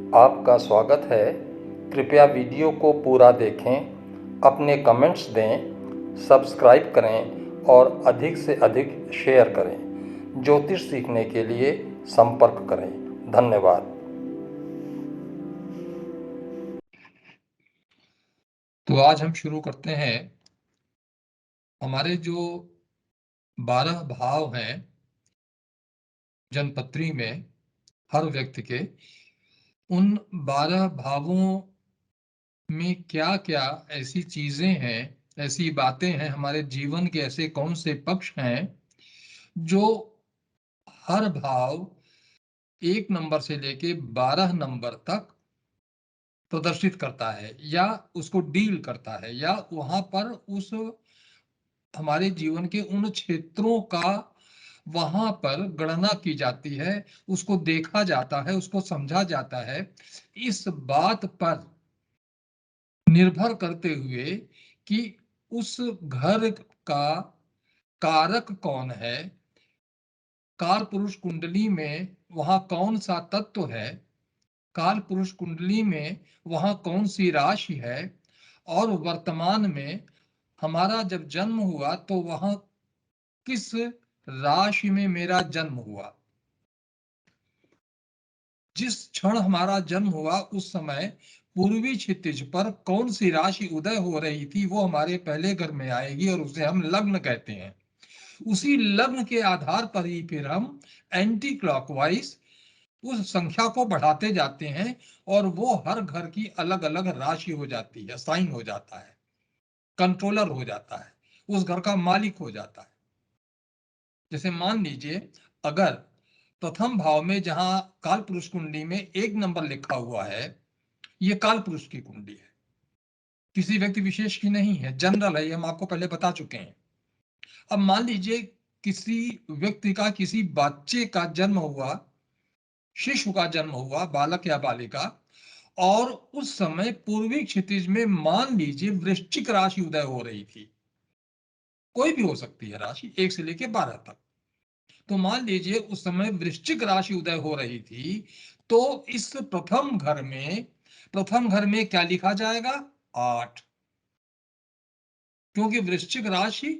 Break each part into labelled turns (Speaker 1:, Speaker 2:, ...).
Speaker 1: आपका स्वागत है। कृपया वीडियो को पूरा देखें, अपने कमेंट्स दें, सब्सक्राइब करें और अधिक से अधिक शेयर करें। ज्योतिष सीखने के लिए संपर्क करें। धन्यवाद।
Speaker 2: तो आज हम शुरू करते हैं। हमारे जो 12 भाव हैं जन्मपत्री में हर व्यक्ति के, उन 12 भावों में क्या क्या ऐसी चीजें हैं, ऐसी बातें हैं, हमारे जीवन के ऐसे कौन से पक्ष हैं जो हर भाव 1 नंबर से लेके 12 नंबर तक प्रदर्शित करता है या उसको डील करता है, या वहां पर उस हमारे जीवन के उन क्षेत्रों का वहां पर गणना की जाती है, उसको देखा जाता है, उसको समझा जाता है। इस बात पर निर्भर करते हुए कि उस घर का कारक कौन है, काल पुरुष कुंडली में वहां कौन सा तत्व है, काल पुरुष कुंडली में वहां कौन सी राशि है, और वर्तमान में हमारा जब जन्म हुआ तो वहां किस राशि में मेरा जन्म हुआ। जिस क्षण हमारा जन्म हुआ उस समय पूर्वी क्षितिज पर कौन सी राशि उदय हो रही थी, वो हमारे पहले घर में आएगी और उसे हम लग्न कहते हैं। उसी लग्न के आधार पर ही फिर हम एंटी क्लॉकवाइज उस संख्या को बढ़ाते जाते हैं और वो हर घर की अलग अलग राशि हो जाती है, साइन हो जाता है, कंट्रोलर हो जाता है, उस घर का मालिक हो जाता है। जैसे मान लीजिए, अगर प्रथम भाव में जहां काल पुरुष कुंडली में 1 नंबर लिखा हुआ है, ये काल पुरुष की कुंडली है, किसी व्यक्ति विशेष की नहीं है, जनरल है, ये हम आपको पहले बता चुके हैं। अब मान लीजिए किसी व्यक्ति का, किसी बच्चे का जन्म हुआ, शिशु का जन्म हुआ, बालक या बालिका, और उस समय पूर्वी क्षितिज में मान लीजिए वृश्चिक राशि उदय हो रही थी। कोई भी हो सकती है राशि, 1 से लेकर 12 तक। तो मान लीजिए उस समय वृश्चिक राशि उदय हो रही थी, तो इस प्रथम घर में क्या लिखा जाएगा? 8। क्योंकि वृश्चिक राशि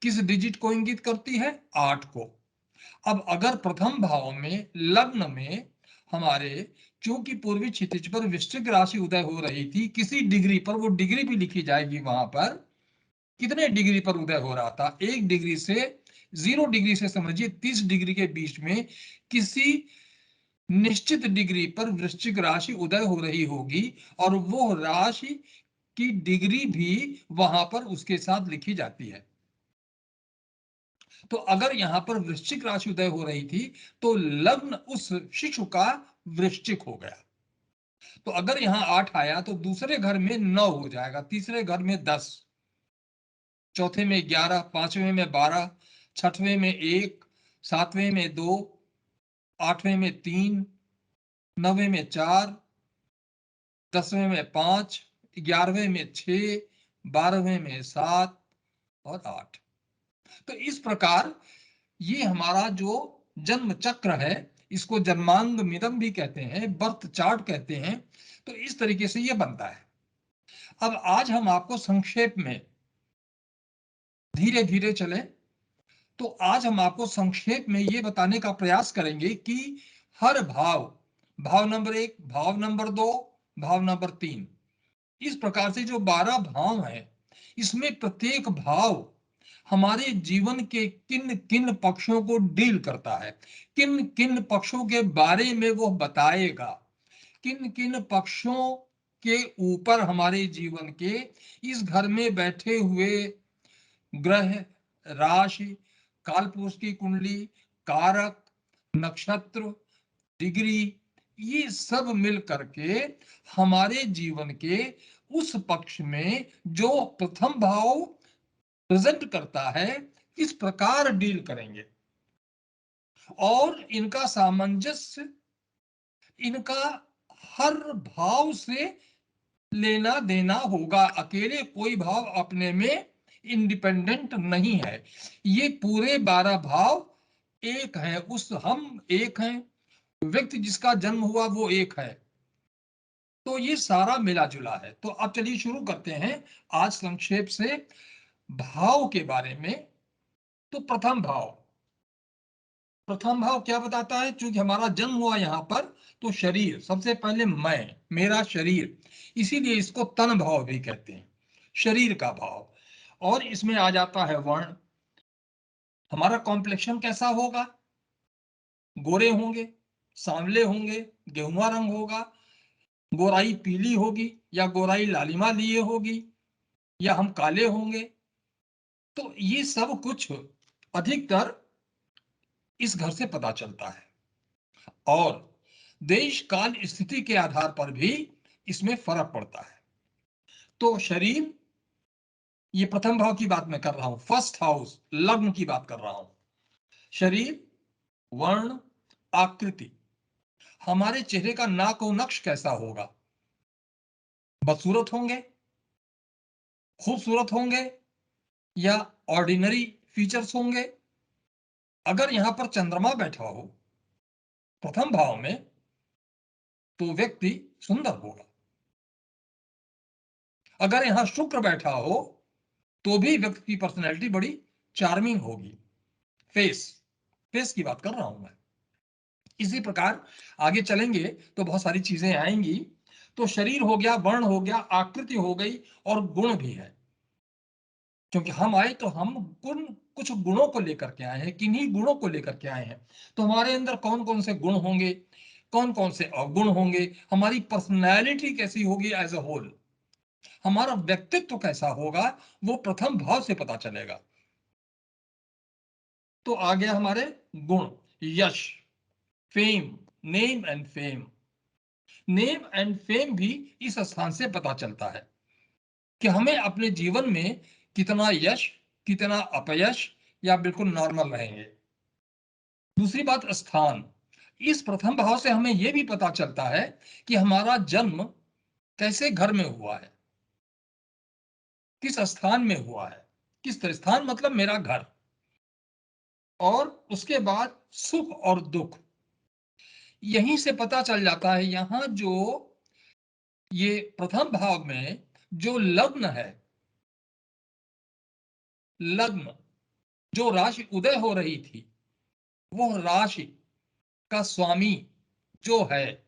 Speaker 2: किस डिजिट को इंगित करती है? 8 को। अब अगर प्रथम भाव में लग्न में हमारे, क्योंकि पूर्वी क्षितिज पर वृश्चिक राशि उदय हो रही थी, किसी डिग्री पर, वो डिग्री भी लिखी जाएगी वहां पर, कितने डिग्री पर उदय हो रहा था, 1 डिग्री से 0 डिग्री से समझिए 30 डिग्री के बीच में किसी निश्चित डिग्री पर वृश्चिक राशि उदय हो रही होगी, और वो राशि की डिग्री भी वहां पर उसके साथ लिखी जाती है। तो अगर यहां पर वृश्चिक राशि उदय हो रही थी तो लग्न उस शिशु का वृश्चिक हो गया। तो अगर यहां 8 आया तो दूसरे घर में 9 हो जाएगा, तीसरे घर में 10, चौथे में 11, पांचवें में 12, छठवें में 1, सातवें में 2, आठवें में 3, नौवें में 4, 10वें में 5, 11वें में 6, 12वें में 7 और 8। तो इस प्रकार ये हमारा जो जन्म चक्र है, इसको जन्मांग मिरम भी कहते हैं, बर्थ चार्ट कहते हैं। तो इस तरीके से ये बनता है। अब आज हम आपको संक्षेप में, धीरे धीरे चले, तो आज हम आपको संक्षेप में ये बताने का प्रयास करेंगे कि हर भाव, भाव नंबर 1, भाव नंबर 2, भाव नंबर 3, इस प्रकार से जो 12 भाव हैं, इसमें प्रत्येक भाव हमारे जीवन के किन किन पक्षों को डील करता है, किन किन पक्षों के बारे में वो बताएगा, किन किन पक्षों के ऊपर हमारे जीवन के इस घर में बैठे हुए ग्रह, राशि, कालपुरुष की कुंडली, कारक, नक्षत्र, डिग्री, ये सब मिल करके हमारे जीवन के उस पक्ष में जो प्रथम भाव प्रेजेंट करता है, किस प्रकार डील करेंगे, और इनका सामंजस्य, इनका हर भाव से लेना देना होगा। अकेले कोई भाव अपने में इंडिपेंडेंट नहीं है, ये पूरे 12 भाव एक हैं, हम एक हैं, व्यक्ति जिसका जन्म हुआ वो एक है, तो ये सारा मिला जुला है। तो अब चलिए शुरू करते हैं आज संक्षेप से भाव के बारे में। तो प्रथम भाव क्या बताता है? चूंकि हमारा जन्म हुआ यहाँ पर, तो शरीर सबसे पहले, मैं, मेरा शरीर, इसीलिए इसको तन भाव भी कहते हैं, शरीर का भाव। और इसमें आ जाता है वर्ण। हमारा कॉम्प्लेक्शन कैसा होगा? गोरे होंगे, सांवले होंगे, गेहुआ रंग होगा, गोराई पीली होगी, या गोराई लालिमा लिए होगी, या हम काले होंगे। तो ये सब कुछ अधिकतर इस घर से पता चलता है। और देश काल स्थिति के आधार पर भी इसमें फर्क पड़ता है। तो शरीर, ये प्रथम भाव की बात मैं कर रहा हूं, फर्स्ट हाउस, लग्न की बात कर रहा हूं। शरीर, वर्ण, आकृति। हमारे चेहरे का नाक और नक्श कैसा होगा? बदसूरत होंगे, खूबसूरत होंगे, या ऑर्डिनरी फीचर्स होंगे? अगर यहां पर चंद्रमा बैठा हो प्रथम भाव में, तो व्यक्ति सुंदर होगा। अगर यहां शुक्र बैठा हो, तो भी व्यक्ति की पर्सनैलिटी बड़ी चार्मिंग होगी। फेस, फेस की बात कर रहा हूं मैं। इसी प्रकार आगे चलेंगे तो बहुत सारी चीजें आएंगी। तो शरीर हो गया, वर्ण हो गया, आकृति हो गई, और गुण भी है। क्योंकि हम आए तो हम कुछ गुणों को लेकर के आए हैं, किन्हीं गुणों को लेकर के आए हैं। तो हमारे अंदर कौन कौन से गुण होंगे, कौन कौन से अवगुण होंगे, हमारी पर्सनैलिटी कैसी होगी एज अ होल, हमारा व्यक्तित्व कैसा होगा, वो प्रथम भाव से पता चलेगा। तो आ गया हमारे गुण। यश, fame, name and fame. Name and fame भी इस स्थान से पता चलता है कि हमें अपने जीवन में कितना यश, कितना अपयश, या बिल्कुल नॉर्मल रहेंगे। दूसरी बात, स्थान। इस प्रथम भाव से हमें यह भी पता चलता है कि हमारा जन्म कैसे घर में हुआ है, किस स्थान में हुआ है। किस तरह स्थान मतलब मेरा घर। और उसके बाद सुख और दुख, यहीं से पता चल जाता है। यहां जो ये प्रथम भाव में जो लग्न है, लग्न, जो राशि उदय हो रही थी, वो राशि का स्वामी जो है,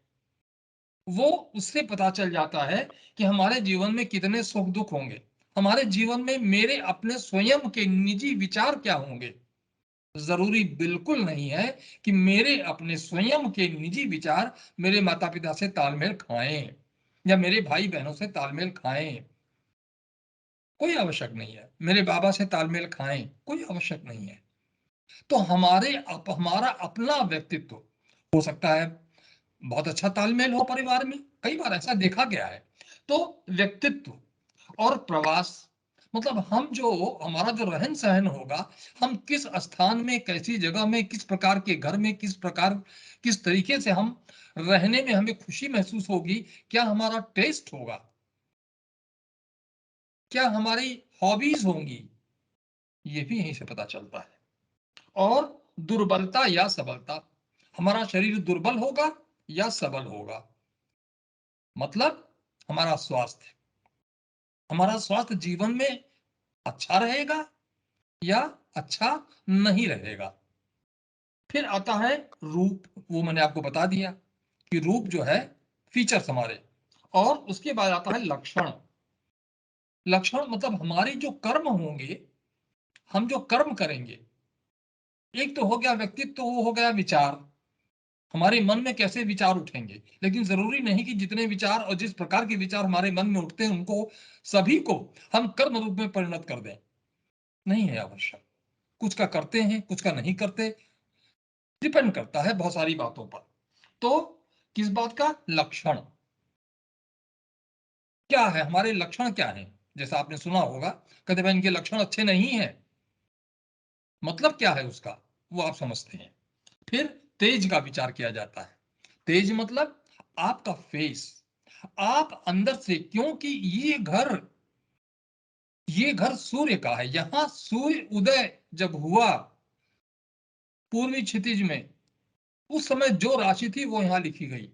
Speaker 2: वो उससे पता चल जाता है कि हमारे जीवन में कितने सुख दुख होंगे, हमारे जीवन में मेरे अपने स्वयं के निजी विचार क्या होंगे। जरूरी बिल्कुल नहीं है कि मेरे अपने स्वयं के निजी विचार मेरे माता पिता से तालमेल खाएं, या मेरे भाई बहनों से तालमेल खाएं। कोई आवश्यक नहीं है। मेरे बाबा से तालमेल खाएं, कोई आवश्यक नहीं है। तो हमारा अपना व्यक्तित्व हो सकता है बहुत अच्छा तालमेल हो परिवार में, कई बार ऐसा देखा गया है। तो व्यक्तित्व और प्रवास, मतलब हम जो, हमारा जो रहन सहन होगा, हम किस स्थान में, कैसी जगह में, किस प्रकार के घर में, किस तरीके से हम रहने में हमें खुशी महसूस होगी, क्या हमारा टेस्ट होगा, क्या हमारी हॉबीज होंगी, ये भी यहीं से पता चलता है। और दुर्बलता या सबलता, हमारा शरीर दुर्बल होगा या सबल होगा, मतलब हमारा स्वास्थ्य जीवन में अच्छा रहेगा या अच्छा नहीं रहेगा। फिर आता है रूप, वो मैंने आपको बता दिया कि रूप जो है फीचर्स हमारे। और उसके बाद आता है लक्षण। लक्षण मतलब हमारे जो कर्म होंगे, हम जो कर्म करेंगे। एक तो हो गया व्यक्तित्व, वो हो गया विचार, हमारे मन में कैसे विचार उठेंगे। लेकिन जरूरी नहीं कि जितने विचार और जिस प्रकार के विचार हमारे मन में उठते हैं, उनको सभी को हम कर्म रूप में परिणत कर दें, नहीं है आवश्यक। कुछ का करते हैं, कुछ का नहीं करते, डिपेंड करता है बहुत सारी बातों पर। तो किस बात का लक्षण क्या है, हमारे लक्षण क्या है? जैसा आपने सुना होगा, कहते भाई इनके लक्षण अच्छे नहीं है, मतलब क्या है उसका, वो आप समझते हैं। फिर तेज का विचार किया जाता है। तेज मतलब आपका फेस, आप अंदर से, क्योंकि ये घर सूर्य का है। यहां सूर्य उदय जब हुआ पूर्वी क्षितिज में, उस समय जो राशि थी वो यहां लिखी गई।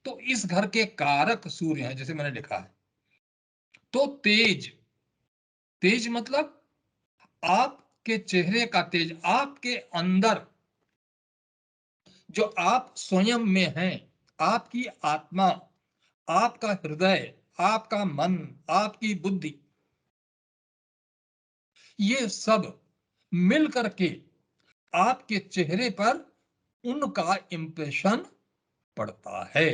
Speaker 2: तो इस घर के कारक सूर्य हैं, जैसे मैंने लिखा है। तो तेज, तेज मतलब आपके चेहरे का तेज, आपके अंदर जो आप स्वयं में हैं, आपकी आत्मा, आपका हृदय, आपका मन, आपकी बुद्धि, ये सब मिल करके आपके चेहरे पर उनका इंप्रेशन पड़ता है।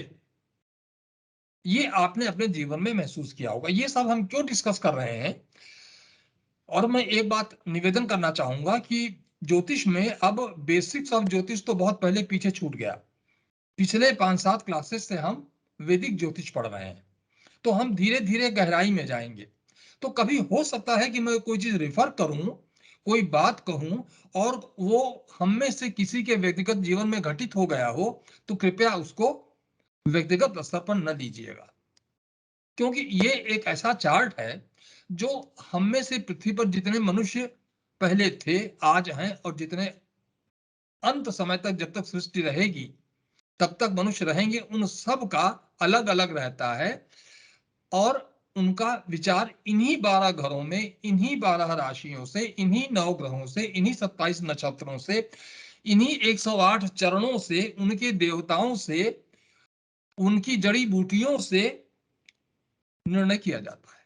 Speaker 2: ये आपने अपने जीवन में महसूस किया होगा। ये सब हम क्यों डिस्कस कर रहे हैं? और मैं एक बात निवेदन करना चाहूंगा कि ज्योतिष में अब बेसिक्स ऑफ ज्योतिष तो बहुत पहले पीछे छूट गया। पिछले 5-7 क्लासेस से हम वैदिक ज्योतिष पढ़ रहे हैं, तो हम धीरे धीरे गहराई में जाएंगे। तो कभी हो सकता है कि मैं कोई चीज रेफर करूं, कोई बात कहूं, और वो हम में से किसी के व्यक्तिगत जीवन में घटित हो गया हो, तो कृपया उसको व्यक्तिगत स्तर पर न लीजिएगा, क्योंकि ये एक ऐसा चार्ट है जो हम में से पृथ्वी पर जितने मनुष्य पहले थे, आज हैं, और जितने अंत समय तक, जब तक सृष्टि रहेगी तब तक मनुष्य रहेंगे, उन सब का अलग अलग रहता है। और उनका विचार इन्हीं 12 घरों में, इन्हीं 12 राशियों से, इन्हीं 9 ग्रहों से, इन्हीं 27 नक्षत्रों से, इन्हीं 108 चरणों से, उनके देवताओं से, उनकी जड़ी बूटियों से निर्णय किया जाता है।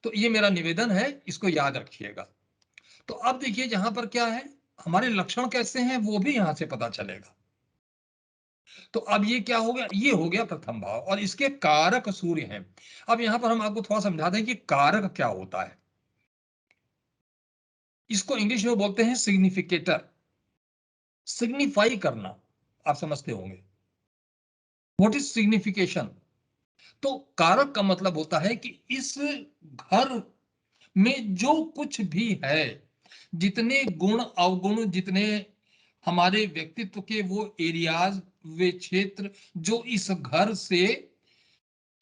Speaker 2: तो ये मेरा निवेदन है, इसको याद रखिएगा। तो अब देखिए यहां पर क्या है, हमारे लक्षण कैसे हैं वो भी यहां से पता चलेगा। तो अब ये क्या हो गया, ये हो गया प्रथम भाव, और इसके कारक सूर्य हैं। अब यहां पर हम आपको थोड़ा समझा दें कि कारक क्या होता है। इसको इंग्लिश में बोलते हैं सिग्निफिकेटर, सिग्निफाई करना, आप समझते होंगे। What is signification? तो कारक का मतलब होता है कि इस घर में जो कुछ भी है, जितने गुण अवगुण, जितने हमारे व्यक्तित्व के वो एरियाज, वे क्षेत्र जो इस घर से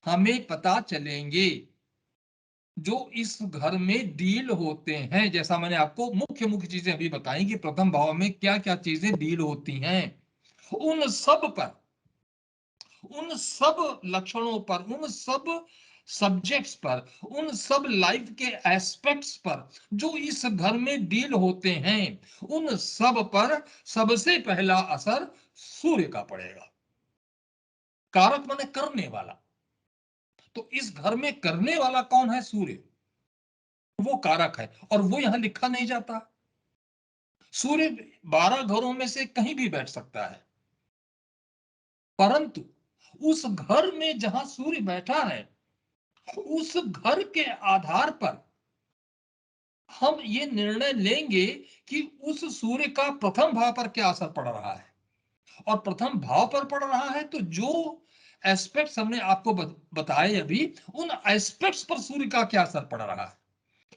Speaker 2: हमें पता चलेंगे, जो इस घर में डील होते हैं, जैसा मैंने आपको मुख्य मुख्य चीजें अभी बताई कि प्रथम भाव में क्या क्या चीजें डील होती हैं, उन सब पर, उन सब लक्षणों पर, उन सब सब्जेक्ट्स पर, उन सब लाइफ के एस्पेक्ट्स पर जो इस घर में डील होते हैं, उन सब पर सबसे पहला असर सूर्य का पड़ेगा। कारक माने करने वाला। तो इस घर में करने वाला कौन है? सूर्य। वो कारक है, और वो यहां लिखा नहीं जाता। सूर्य 12 घरों में से कहीं भी बैठ सकता है, परंतु उस घर में जहां सूर्य बैठा है, उस घर के आधार पर हम ये निर्णय लेंगे कि उस सूर्य का प्रथम भाव पर क्या असर पड़ रहा है। और प्रथम भाव पर पड़ रहा है तो जो एस्पेक्ट्स हमने आपको बताए अभी, उन एस्पेक्ट्स पर सूर्य का क्या असर पड़ रहा है।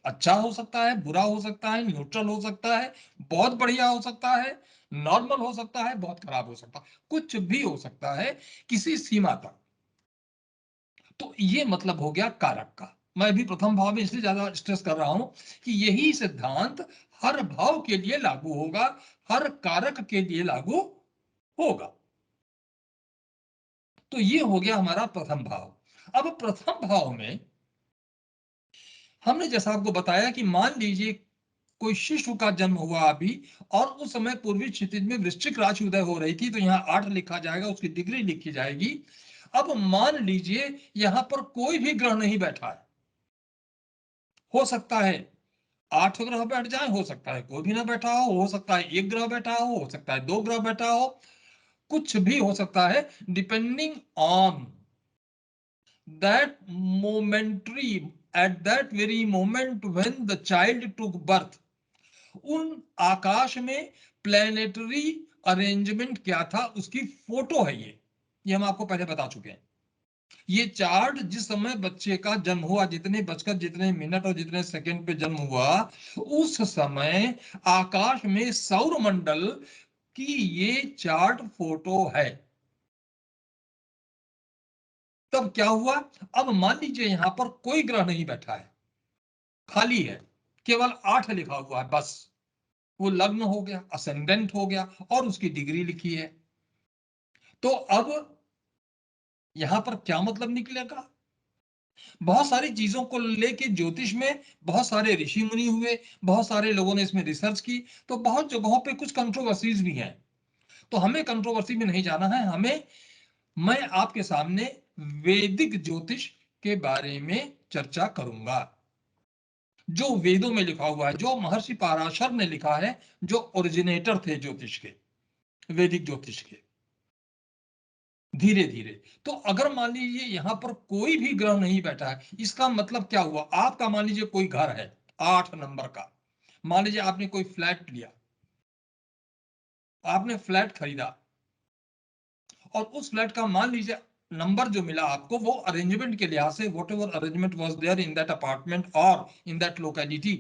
Speaker 2: अच्छा हो सकता है, बुरा हो सकता है, न्यूट्रल हो सकता है, बहुत बढ़िया हो सकता है, नॉर्मल हो सकता है, बहुत खराब हो सकता है, कुछ भी हो सकता है किसी सीमा तक। तो ये मतलब हो गया कारक का। मैं भी प्रथम भाव में इसलिए ज्यादा स्ट्रेस कर रहा हूं कि यही सिद्धांत हर भाव के लिए लागू होगा, हर कारक के लिए लागू होगा। तो ये हो गया हमारा प्रथम भाव। अब प्रथम भाव में हमने जैसा आपको बताया कि मान लीजिए कोई शिशु का जन्म हुआ अभी, और उस समय पूर्वी क्षितिज में वृश्चिक राशि उदय हो रही थी, तो यहाँ 8 लिखा जाएगा, उसकी डिग्री लिखी जाएगी। अब मान लीजिए यहां पर कोई भी ग्रह नहीं बैठा है, हो सकता है 8 ग्रह बैठ जाए, हो सकता है कोई भी ना बैठा हो सकता है एक ग्रह बैठा हो सकता है 2 ग्रह बैठा हो, कुछ भी हो सकता है, depending on that momentary, at that very moment when the child took birth. उन आकाश में प्लेनेटरी अरेंजमेंट क्या था, उसकी फोटो है ये हम आपको पहले बता चुके हैं। ये चार्ट जिस समय बच्चे का जन्म हुआ, जितने बजकर जितने मिनट और जितने सेकंड पे जन्म हुआ, उस समय आकाश में सौर मंडल की ये चार्ट फोटो है। तब क्या हुआ, अब मान लीजिए यहां पर कोई ग्रह नहीं बैठा है, खाली है, केवल 8 लिखा हुआ है बस। वो लग्न हो गया, असेंडेंट हो गया, और उसकी डिग्री लिखी है। तो अब यहां पर क्या मतलब निकलेगा? बहुत सारी चीजों को लेके ज्योतिष में बहुत सारे ऋषि मुनि हुए, बहुत सारे लोगों ने इसमें रिसर्च की, तो बहुत जगहों पे कुछ कंट्रोवर्सीज भी हैं। तो हमें कंट्रोवर्सी में नहीं जाना है, मैं आपके सामने वैदिक ज्योतिष के बारे में चर्चा करूंगा, जो वेदों में लिखा हुआ है, जो महर्षि पराशर ने लिखा है, जो ओरिजिनेटर थे ज्योतिष के, वैदिक ज्योतिष के। धीरे धीरे, तो अगर मान लीजिए यहां पर कोई भी ग्रह नहीं बैठा है, इसका मतलब क्या हुआ? आपका मान लीजिए कोई घर है 8 नंबर का, मान लीजिए आपने कोई फ्लैट लिया, आपने फ्लैट खरीदा, और उस फ्लैट का मान लीजिए नंबर जो मिला आपको, वो अरेंजमेंट के लिहाज से, whatever arrangement was there in that apartment और इन दैट लोकेलिटी,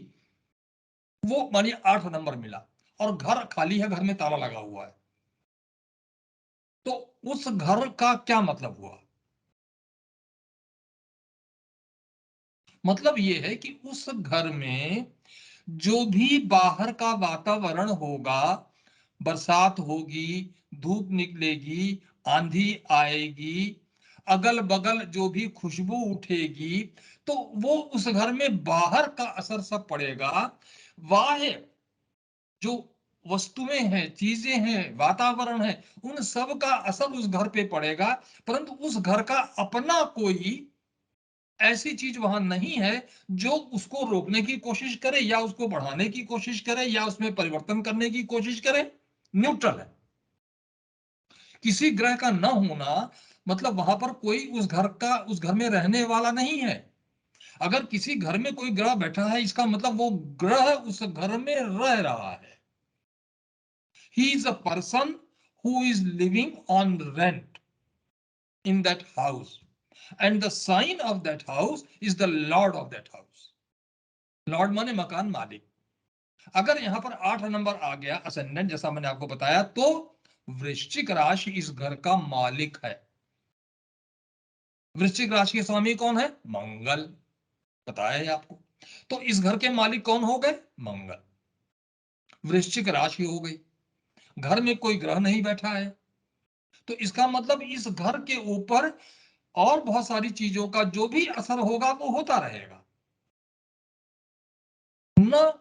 Speaker 2: वो मानिए 8 नंबर मिला, और घर खाली है, घर में ताला लगा हुआ है, तो उस घर का क्या मतलब हुआ? मतलब ये है कि उस घर में जो भी बाहर का वातावरण होगा, बरसात होगी, धूप निकलेगी, आंधी आएगी, अगल बगल जो भी खुशबू उठेगी, तो वो उस घर में बाहर का असर सब पड़ेगा। वाह, जो वस्तुएं हैं, चीजें हैं, वातावरण है, उन सब का असर उस घर पे पड़ेगा, परंतु उस घर का अपना कोई ऐसी चीज वहां नहीं है जो उसको रोकने की कोशिश करे, या उसको बढ़ाने की कोशिश करे, या उसमें परिवर्तन करने की कोशिश करे। न्यूट्रल है। किसी ग्रह का न होना मतलब वहां पर कोई उस घर में रहने वाला नहीं है। अगर किसी घर में कोई ग्रह बैठा है, इसका मतलब वो ग्रह उस घर में रह रहा है। He is a person who is living on rent in that house, and the sign of that house is the lord of that house. Lord माने मकान मालिक। अगर यहां पर 8 नंबर आ गया असेंडेंट, जैसा मैंने आपको बताया, तो वृश्चिक राशि इस घर का मालिक है। वृश्चिक राशि के स्वामी कौन है? मंगल। बताया है आपको। तो इस घर के मालिक कौन हो गए? मंगल। वृश्चिक राशि हो गई, घर में कोई ग्रह नहीं बैठा है, तो इसका मतलब इस घर के ऊपर और बहुत सारी चीजों का जो भी असर होगा वो होता रहेगा। न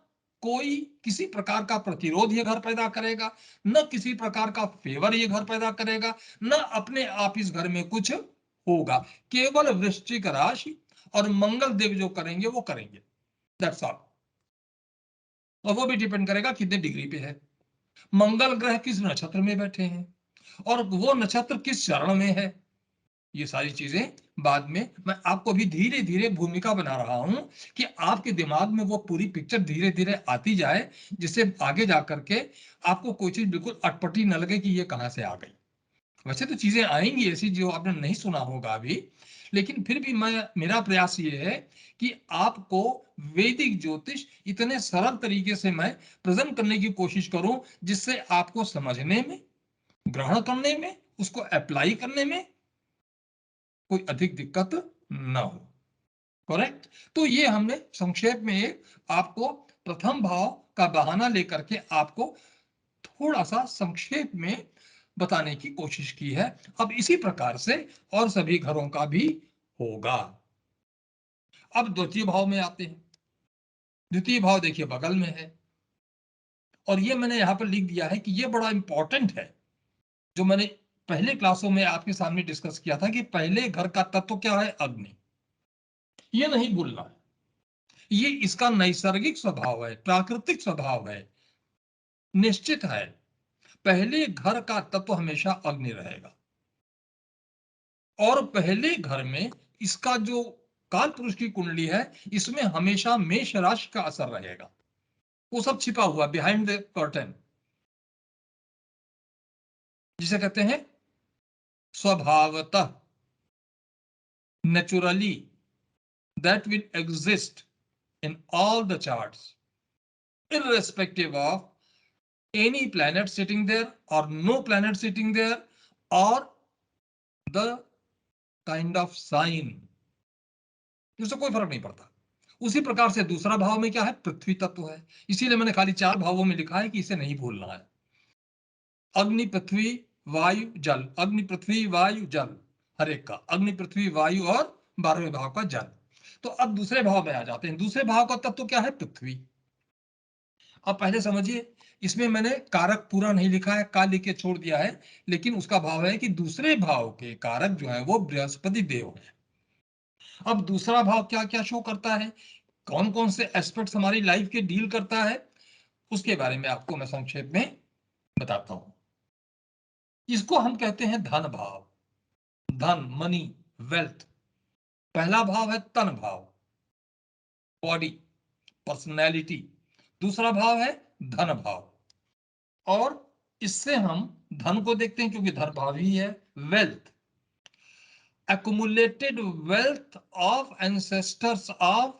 Speaker 2: कोई किसी प्रकार का प्रतिरोध ये घर पैदा करेगा, न किसी प्रकार का फेवर ये घर पैदा करेगा, न अपने आप इस घर में कुछ होगा। केवल वृश्चिक राशि और मंगल देव जो करेंगे वो करेंगे, दैट्स ऑल। और वो भी डिपेंड करेगा कितने डिग्री पे है, मंगल ग्रह किस नक्षत्र में बैठे हैं, और वो नक्षत्र किस चरण में है। ये सारी चीजें बाद में मैं आपको भी धीरे धीरे भूमिका बना रहा हूं कि आपके दिमाग में वो पूरी पिक्चर धीरे धीरे आती जाए, जिससे आगे जाकर के आपको कोई चीज बिल्कुल अटपटी न लगे कि ये कहां से आ गई। वैसे तो चीजें आएंगी ऐसी जो आपने नहीं सुना होगा अभी, लेकिन फिर भी मेरा प्रयास ये है कि आपको वैदिक ज्योतिष इतने सरल तरीके से मैं प्रेजेंट करने की कोशिश करूं, जिससे आपको समझने में, ग्रहण करने में, उसको अप्लाई करने में कोई अधिक दिक्कत ना हो। करेक्ट। तो ये हमने संक्षेप में एक आपको प्रथम भाव का बहाना लेकर के आपको थोड़ा सा संक्षेप में बताने की कोशिश की है। अब इसी प्रकार से और सभी घरों का भी होगा। अब द्वितीय भाव में आते हैं। द्वितीय भाव देखिए बगल में है, और ये मैंने यहां पर लिख दिया है कि ये बड़ा इंपॉर्टेंट है, जो मैंने पहले क्लासों में आपके सामने डिस्कस किया था कि पहले घर का तत्व क्या है? अग्नि। ये नहीं भूलना है, ये इसका नैसर्गिक स्वभाव है, प्राकृतिक स्वभाव है, निश्चित है। पहले घर का तत्व हमेशा अग्नि रहेगा, और पहले घर में इसका जो काल पुरुष की कुंडली है, इसमें हमेशा मेष राशि का असर रहेगा। वो सब छिपा हुआ बिहाइंड द कर्टन, जिसे कहते हैं स्वभावतः, naturally, that will exist in all the charts, irrespective of any planet sitting there or no planet sitting there, or the kind of sign, इससे कोई फर्क नहीं पड़ता। उसी प्रकार से दूसरा भाव में क्या है? पृथ्वी तत्व है। इसीलिए मैंने खाली 4 भावों में लिखा है कि इसे नहीं भूलना है। अग्नि, पृथ्वी, वायु, जल। अग्नि, पृथ्वी, वायु, जल। हर एक का, अग्नि पृथ्वी वायु और 12वें भाव का जल। तो अब दूसरे भाव में आ जाते हैं। दूसरे भाव का तत्व क्या है? पृथ्वी। अब पहले समझिए, इसमें मैंने कारक पूरा नहीं लिखा है, का लिख के छोड़ दिया है, लेकिन उसका भाव है कि दूसरे भाव के कारक जो है वो बृहस्पति देव है। अब दूसरा भाव क्या क्या शो करता है, कौन कौन से एस्पेक्ट्स हमारी लाइफ के डील करता है, उसके बारे में आपको मैं संक्षेप में बताता हूं। इसको हम कहते हैं धन भाव, धन, मनी, वेल्थ। पहला भाव है तन भाव, बॉडी, पर्सनैलिटी। दूसरा भाव है धन भाव, और इससे हम धन को देखते हैं क्योंकि धन भाव ही है। Wealth, accumulated wealth of ancestors of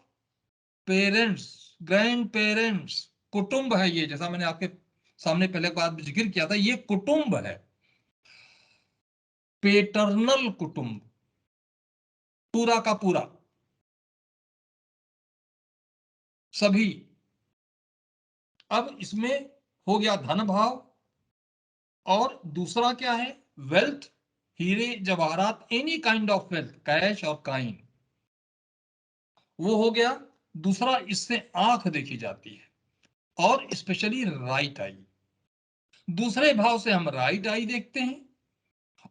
Speaker 2: parents, grand parents. कुटुंब है ये, जैसा मैंने आपके सामने पहले बात जिक्र किया था, ये कुटुंब है, पेटर्नल कुटुंब, पूरा का पूरा, सभी। अब इसमें हो गया धन भाव, और दूसरा क्या है? वेल्थ, हीरे जवाहरात, any kind of wealth, cash और काइन, वो हो गया। दूसरा, इससे आंख देखी जाती है, और स्पेशली राइट आई। दूसरे भाव से हम राइट आई देखते हैं,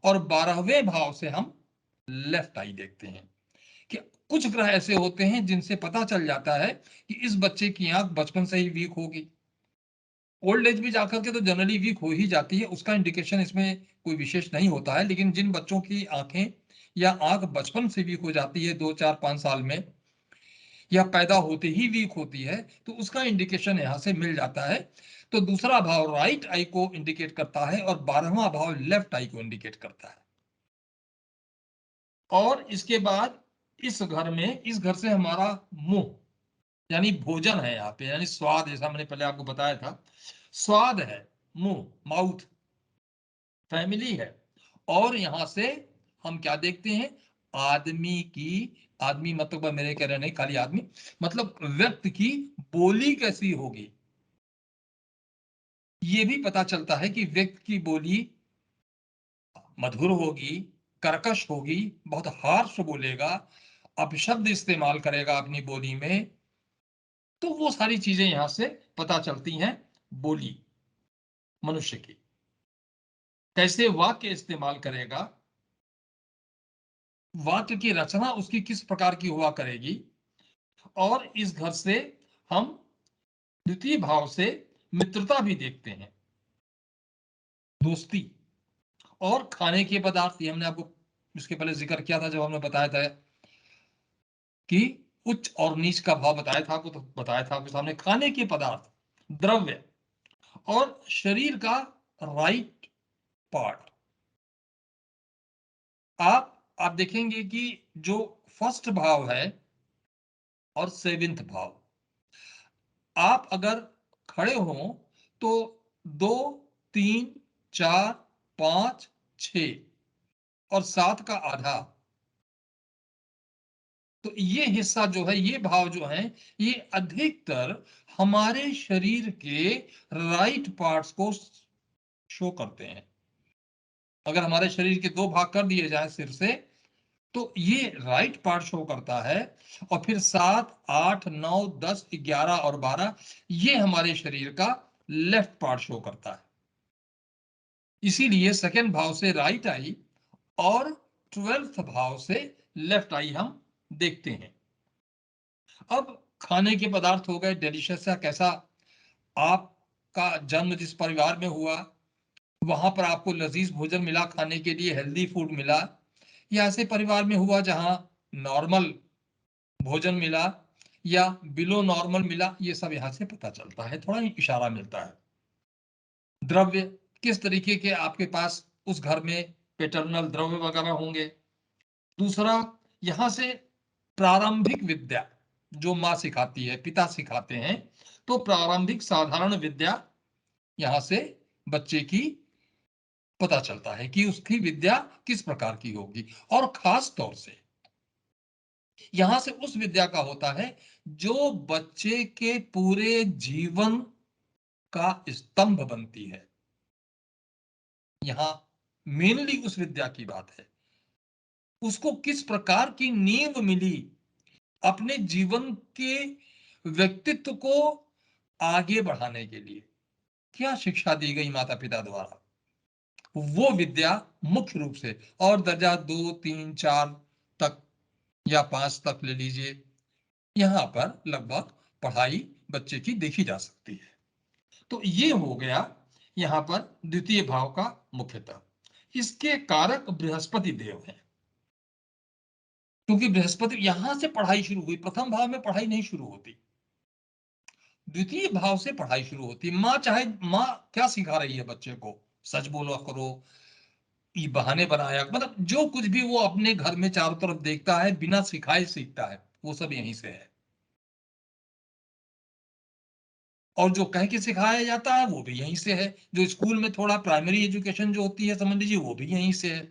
Speaker 2: और 12वें भाव से हम लेफ्ट आई देखते हैं। कि कुछ ग्रह ऐसे होते हैं जिनसे पता चल जाता है कि इस बच्चे की आंख बचपन से ही वीक होगी। ओल्ड एज भी जाकर के तो जनरली वीक हो ही जाती है, उसका इंडिकेशन इसमें कोई विशेष नहीं होता है। लेकिन जिन बच्चों की आंखें या आंख बचपन से वीक हो जाती है, 2 4 5 साल में, या पैदा होते ही वीक होती है, तो उसका इंडिकेशन यहां से मिल जाता है। तो दूसरा भाव राइट आई को इंडिकेट करता है, और 12वां भाव लेफ्ट आई को इंडिकेट करता है। और इसके बाद इस घर में, इस घर से हमारा मुंह, यानी भोजन है यहाँ पे, यानी स्वाद, जैसा मैंने पहले आपको बताया था, स्वाद है, मुंह, माउथ, फैमिली है। और यहां से हम क्या देखते हैं? आदमी की, आदमी मतलब मेरे कह रहे नहीं खाली आदमी, मतलब व्यक्ति की बोली कैसी होगी, ये भी पता चलता है कि व्यक्ति की बोली मधुर होगी, कर्कश होगी, बहुत हार्श बोलेगा, अपशब्द इस्तेमाल करेगा अपनी बोली में। तो वो सारी चीजें यहां से पता चलती हैं। बोली मनुष्य की, कैसे वाक्य इस्तेमाल करेगा, वाक्य की रचना उसकी किस प्रकार की हुआ करेगी। और इस घर से हम द्वितीय भाव से मित्रता भी देखते हैं, दोस्ती, और खाने के पदार्थ। ये हमने आपको इसके पहले जिक्र किया था, जब हमने बताया था कि उच्च और नीच का भाव बताया था आपको, तो बताया था आपके सामने खाने के पदार्थ, द्रव्य, और शरीर का राइट पार्ट। आप देखेंगे कि जो फर्स्ट भाव है और सेवेंथ भाव, आप अगर खड़े हो तो 2 3 4 5 6 और 7 का आधा, तो ये हिस्सा जो है, ये भाव जो है, ये अधिकतर हमारे शरीर के राइट पार्ट्स को शो करते हैं। अगर हमारे शरीर के दो भाग कर दिए जाए सिर से, तो ये राइट पार्ट शो करता है। और फिर 7 8 9 10 11 और 12, ये हमारे शरीर का लेफ्ट पार्ट शो करता है। इसीलिए सेकेंड भाव से राइट आई और 12th भाव से लेफ्ट आई हम देखते हैं। अब खाने के पदार्थ हो गए, डिलीशियस सा, कैसा आपका जन्म जिस परिवार में हुआ, वहां पर आपको लजीज भोजन मिला, खाने के लिए हेल्दी फूड मिला, या ऐसे परिवार में हुआ जहां नॉर्मल भोजन मिला या बिलो नॉर्मल मिला, ये सब यहां से पता चलता है, थोड़ा इशारा मिलता है। द्रव्य, किस तरीके के आपके पास उस घर में पेटर्नल द्रव्य वगैरह होंगे। दूसरा, यहां से प्रारंभिक विद्या जो माँ सिखाती है, पिता सिखाते हैं, तो प्रारंभिक साधारण विद्या यहां से बच्चे की पता चलता है कि उसकी विद्या किस प्रकार की होगी। और खास तौर से यहां से उस विद्या का होता है जो बच्चे के पूरे जीवन का स्तंभ बनती है। यहां मेनली उस विद्या की बात है। उसको किस प्रकार की नींव मिली अपने जीवन के व्यक्तित्व को आगे बढ़ाने के लिए, क्या शिक्षा दी गई माता पिता द्वारा, वो विद्या मुख्य रूप से, और दर्जा 2, 3, 4 तक या 5 तक ले लीजिए, यहां पर लगभग पढ़ाई बच्चे की देखी जा सकती है। तो ये हो गया यहां पर द्वितीय भाव का मुख्यतः। इसके कारक बृहस्पति देव हैं, क्योंकि बृहस्पति यहां से पढ़ाई शुरू हुई, प्रथम भाव में पढ़ाई नहीं शुरू होती, द्वितीय भाव से पढ़ाई शुरू होती। माँ क्या सिखा रही है बच्चे को, सच बोला करो, ये बहाने बनाया, मतलब जो कुछ भी वो अपने घर में चारों तरफ देखता है बिना सिखाए सीखता है, वो सब यहीं से है। और जो कह के सिखाया जाता है वो भी यहीं से है, जो स्कूल में थोड़ा प्राइमरी एजुकेशन जो होती है समझ लीजिए वो भी यहीं से है।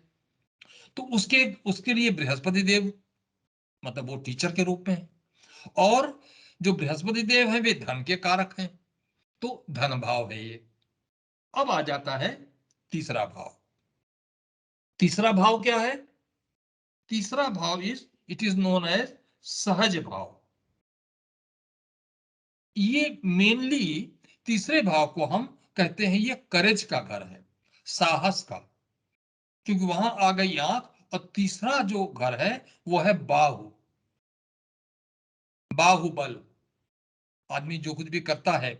Speaker 2: तो उसके उसके लिए बृहस्पति देव मतलब वो टीचर के रूप में है। और जो बृहस्पति देव है वे धन के कारक हैं, तो धन भाव है ये। अब आ जाता है तीसरा भाव। तीसरा भाव क्या है? तीसरा भाव इट इज नोन एज सहज भाव। ये मेनली तीसरे भाव को हम कहते हैं ये करेज का घर है, साहस का, क्योंकि वहां आ गई आंख। और तीसरा जो घर है वो है बाहु, बाहुबल। आदमी जो कुछ भी करता है,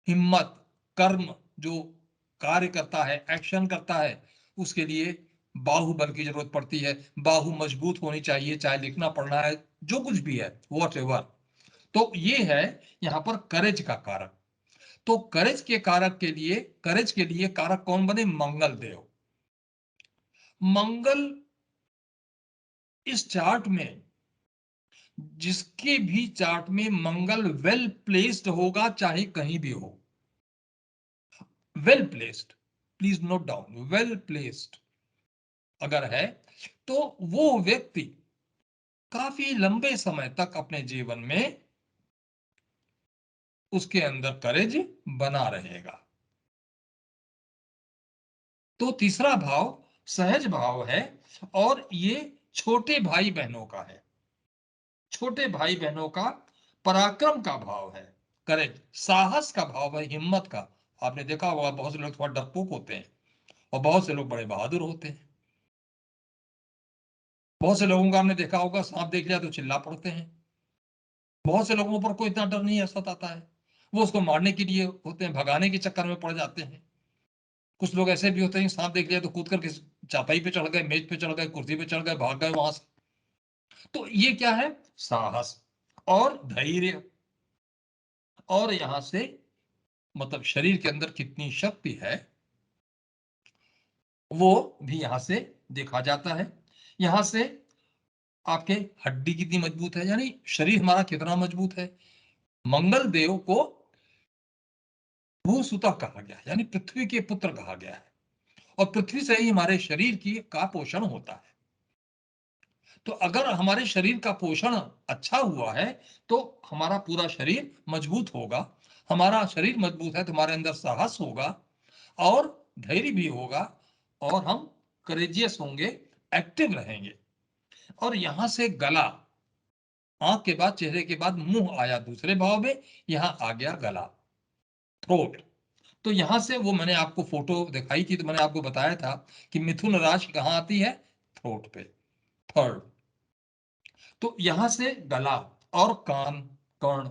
Speaker 2: हिम्मत, कर्म, जो कार्य करता है, एक्शन करता है, उसके लिए बाहुबल की जरूरत पड़ती है। बाहु मजबूत होनी चाहिए, चाहे लिखना पढ़ना है, जो कुछ भी है, वॉट एवर। तो ये है यहां पर करेज का कारक। तो करेज के लिए कारक कौन बने? मंगल देव। मंगल इस चार्ट में, जिसके भी चार्ट में मंगल वेल प्लेस्ड होगा, चाहे कहीं भी हो, well placed, please note down, well placed अगर है, तो वो व्यक्ति काफी लंबे समय तक अपने जीवन में उसके अंदर करेज बना रहेगा। तो तीसरा भाव सहज भाव है, और ये छोटे भाई बहनों का है, छोटे भाई बहनों का पराक्रम का भाव है, करेज, साहस का भाव है, हिम्मत का। आपने देखा होगा बहुत से लोग थोड़ा डरपोक होते हैं, और बहुत से लोग बड़े बहादुर होते हैं। बहुत से लोगों का आपने देखा होगा, सांप देख लिया तो चिल्ला पड़ते हैं। बहुत से लोगों पर कोई इतना डर नहीं आता है, वो उसको मारने के लिए होते हैं, भगाने के चक्कर में पड़ जाते हैं। कुछ लोग ऐसे भी होते हैं, सांप देख लिया तो कूद करके चापाई पे चढ़ गए, मेज पे चढ़ गए, कुर्सी पे चढ़ गए, भाग गए वहां से। तो ये क्या है? साहस और धैर्य। और यहां से मतलब शरीर के अंदर कितनी शक्ति है वो भी यहां से देखा जाता है। यहां से आपके हड्डी कितनी मजबूत है, यानी शरीर हमारा कितना मजबूत है। मंगल देव को भूसुता कहा गया है, यानी पृथ्वी के पुत्र कहा गया है, और पृथ्वी से ही हमारे शरीर की का पोषण होता है। तो अगर हमारे शरीर का पोषण अच्छा हुआ है तो हमारा पूरा शरीर मजबूत होगा। हमारा शरीर मजबूत है तो हमारे अंदर साहस होगा, और धैर्य भी होगा, और हम करेजियस होंगे, एक्टिव रहेंगे। और यहां से गला, आंख के बाद चेहरे के बाद मुंह आया दूसरे भाव में, यहां आ गया गला, थ्रोट। तो यहां से वो मैंने आपको फोटो दिखाई थी, तो मैंने आपको बताया था कि मिथुन राशि कहां आती है? थ्रोट पे, थर्ड। तो यहां से गला और कान, कर्ण,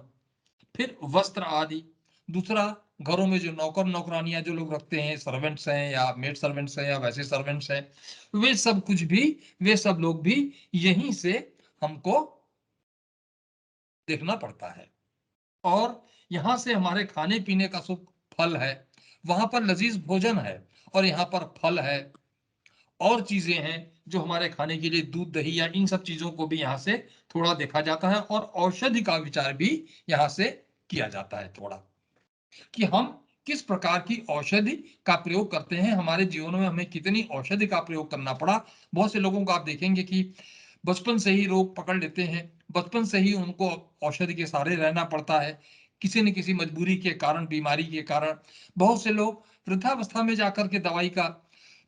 Speaker 2: फिर वस्त्र आदि। दूसरा, घरों में जो नौकर नौकरानियां जो लोग रखते हैं, सर्वेंट्स हैं या मेड सर्वेंट्स हैं या वैसे सर्वेंट्स हैं, वे सब कुछ भी, वे सब लोग भी यहीं से हमको देखना पड़ता है। और यहां से हमारे खाने पीने का सुख फल है, वहां पर लजीज भोजन है, और यहाँ पर फल है, और चीजें हैं जो हमारे खाने के लिए, दूध दही या इन सब चीजों को भी यहाँ से थोड़ा देखा जाता है। और औषधि का विचार भी यहाँ से किया जाता है थोड़ा, कि हम किस प्रकार की औषधि का प्रयोग करते हैं, हमारे जीवन में हमें कितनी औषधि का प्रयोग करना पड़ा। बहुत से लोगों को आप देखेंगे कि बचपन से ही रोग पकड़ लेते हैं, बचपन से ही उनको औषधि के सहारे रहना पड़ता है, किसी न किसी मजबूरी के कारण, बीमारी के कारण। बहुत से लोग वृद्धावस्था में जाकर के दवाई का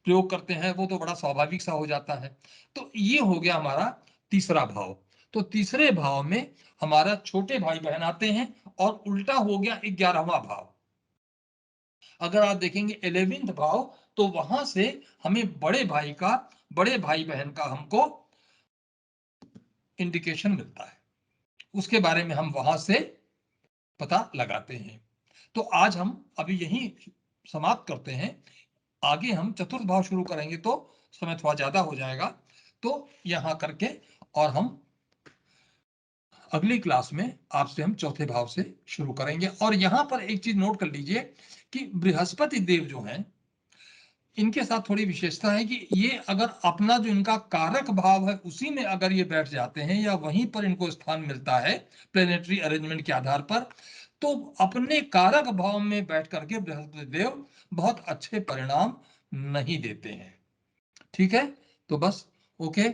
Speaker 2: प्रयोग करते हैं वो तो बड़ा स्वाभाविक सा हो जाता है। तो ये हो गया हमारा तीसरा भाव। तो तीसरे भाव में हमारा छोटे भाई बहन आते हैं और उल्टा हो गया 11वां भाव। अगर आप देखेंगे 11th भाव, तो वहां से हमें बड़े भाई बहन का हमको इंडिकेशन मिलता है, उसके बारे में हम वहां से पता लगाते हैं। तो आज हम अभी यही समाप्त करते हैं। आगे हम चतुर्थ भाव शुरू करेंगे तो समय थोड़ा ज्यादा हो जाएगा, तो यहां करके और हम अगली क्लास में आपसे हम चौथे भाव से शुरू करेंगे। और यहां पर एक चीज नोट कर लीजिए कि बृहस्पति देव जो हैं, इनके साथ थोड़ी विशेषता है कि ये अगर अपना जो इनका कारक भाव है उसी में अगर ये बैठ जाते हैं या वहीं पर इनको स्थान मिलता है प्लेनेटरी अरेंजमेंट के आधार पर, तो अपने कारक भाव में बैठ करके बृहस्पति देव बहुत अच्छे परिणाम नहीं देते हैं। ठीक है, तो बस ओके।